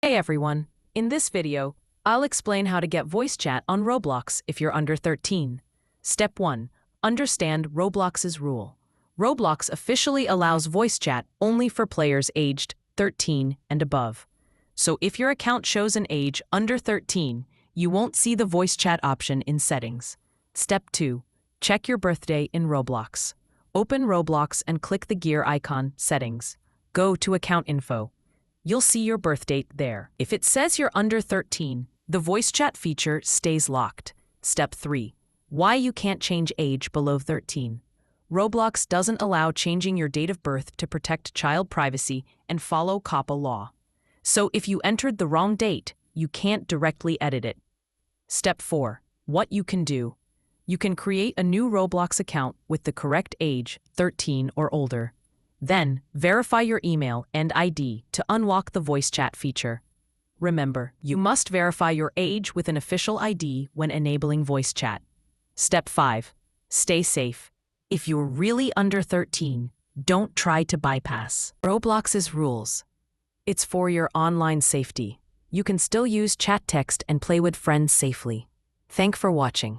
Hey everyone, in this video, I'll explain how to get voice chat on Roblox if you're under 13. Step 1. Understand Roblox's rule. Roblox officially allows voice chat only for players aged 13 and above. So if your account shows an age under 13, you won't see the voice chat option in settings. Step 2. Check your birthday in Roblox. Open Roblox and click the gear icon, Settings. Go to Account Info. You'll see your birth date there. If it says you're under 13, the voice chat feature stays locked. Step 3. Why you can't change age below 13. Roblox doesn't allow changing your date of birth to protect child privacy and follow COPPA law. So if you entered the wrong date, you can't directly edit it. Step 4. What you can do. You can create a new Roblox account with the correct age, 13 or older. Then, verify your email and ID to unlock the voice chat feature. Remember, you must verify your age with an official ID when enabling voice chat. Step 5. Stay safe. If you're really under 13, don't try to bypass Roblox's rules. It's for your online safety. You can still use chat text and play with friends safely. Thanks for watching.